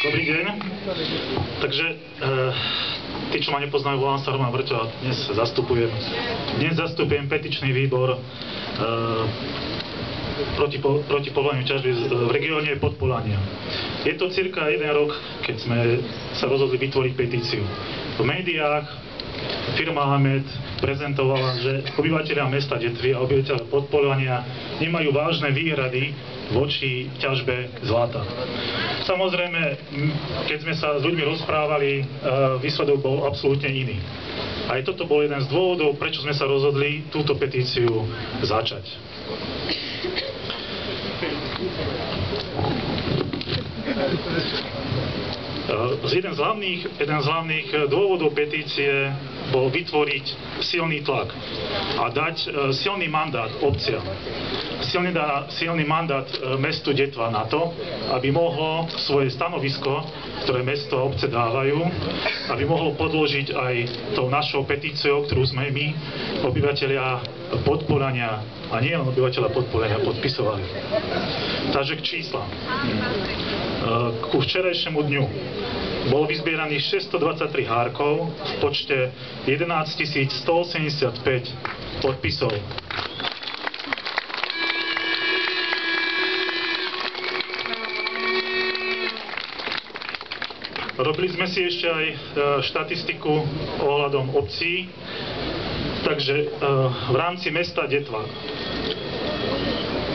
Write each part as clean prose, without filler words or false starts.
Dobrý deň. Takže tí, čo ma nepoznajú, volám sa Roman Vrťo a dnes zastupujem petičný výbor proti povoľovaniu ťažby v regióne Podpolania. Je to cirka 1 rok, keď sme sa rozhodli vytvoriť petíciu. V médiách firma Amet prezentovala, že obyvateľia mesta Detvy a obyvateľia Podpolania nemajú vážne výhrady voči ťažbe zlata. Samozrejme, keď sme sa s ľuďmi rozprávali, výsledok bol absolútne iný. Aj toto bol jeden z dôvodov, prečo sme sa rozhodli túto petíciu začať. Jeden z hlavných dôvodov petície bol vytvoriť silný tlak a dať silný mandát obciam. Silný mandát mestu Detva na to, aby mohlo svoje stanovisko, ktoré mesto a obce dávajú, aby mohlo podložiť aj tou našou petíciou, ktorú sme my, obyvateľia Podpolania, a nie len obyvateľia Podpolania, podpisovali. Takže k číslam. Ku včerajšiemu dňu bolo vyzbieraných 623 hárkov v počte 11 185 podpisov. Robili sme si ešte aj štatistiku ohľadom obcí, takže v rámci mesta Detva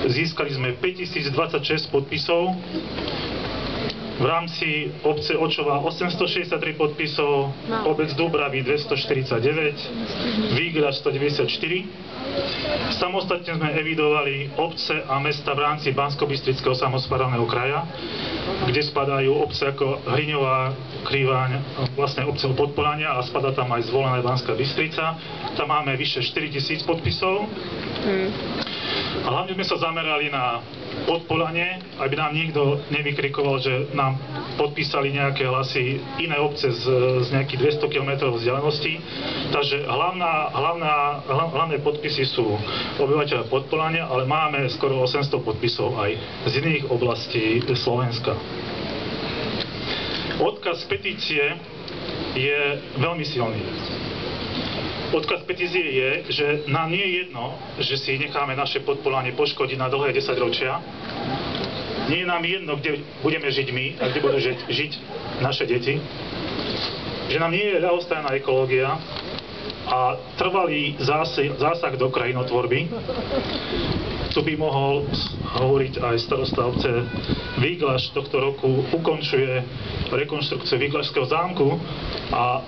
získali sme 5026 podpisov, v rámci obce Očova 863 podpisov, obec Dúbravy 249, Vígra 194. Samostatne sme evidovali obce a mesta v rámci Banskobystrického samosprávneho kraja, kde spadajú obce ako Hriňová, Kriváň, vlastne obce Podpolania, a spadá tam aj Zvolená Banská Bystrica. Tam máme vyše 4000 podpisov. A hlavne sme sa zamerali na Podpolanie, aby nám nikto nevykrikoval, že nám podpísali nejaké hlasy iné obce z nejakých 200 km vzdialenosti. Takže hlavné podpisy sú obyvateľe Podpolania, ale máme skoro 800 podpisov aj z iných oblastí Slovenska. Odkaz petície je veľmi silný. Odkaz petície je, že nám nie je jedno, že si necháme naše Podpolanie poškodiť na dlhé 10 ročia. Nie je nám jedno, kde budeme žiť my a kde budú žiť naše deti. Že nám nie je ľahostajná ekológia a trvalý zásah do krajinotvorby. Tu by mohol hovoriť aj starosta obce Výglaš. Tohto roku ukončuje rekonštrukciu Výglašského zámku a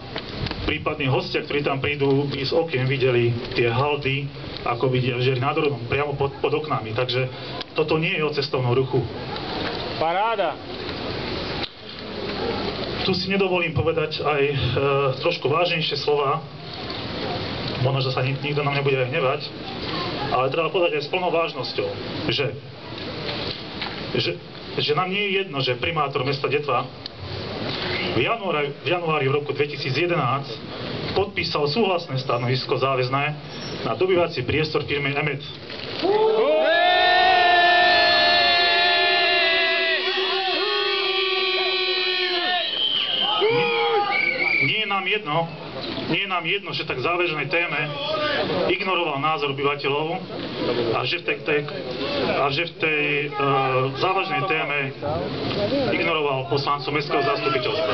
prípadní hostia, ktorí tam prídu, by z okien videli tie haldy, ako vidia v Žiari nad Hronom, priamo pod oknami. Takže toto nie je o cestovnom ruchu. Paráda! Tu si nedovolím povedať aj trošku vážnejšie slova, možno, že sa nikto nám nebude hnevať, ale treba povedať aj s plnou vážnosťou, že nám nie je jedno, že primátor mesta Detva v januári v roku 2011 podpísal súhlasné stanovisko záväzné na dobývací priestor firmy Amet. Nie je nám jedno, že tak závažnej téme ignoroval názor obyvateľov a že v tej závažnej téme ignoroval poslancov mestského zastupiteľstva.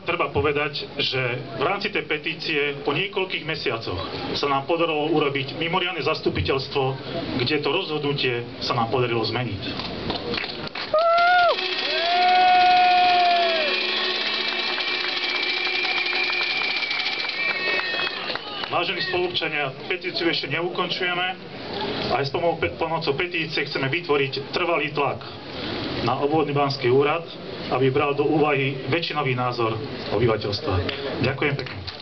Treba povedať, že v rámci tej petície po niekoľkých mesiacoch sa nám podarilo urobiť mimoriadne zastupiteľstvo, kde to rozhodnutie sa nám podarilo zmeniť. Vážení spoluobčania, petíciu ešte neukončujeme. Aj s pomocou petície chceme vytvoriť trvalý tlak na obvodný banský úrad, aby bral do úvahy väčšinový názor obyvateľstva. Ďakujem pekne.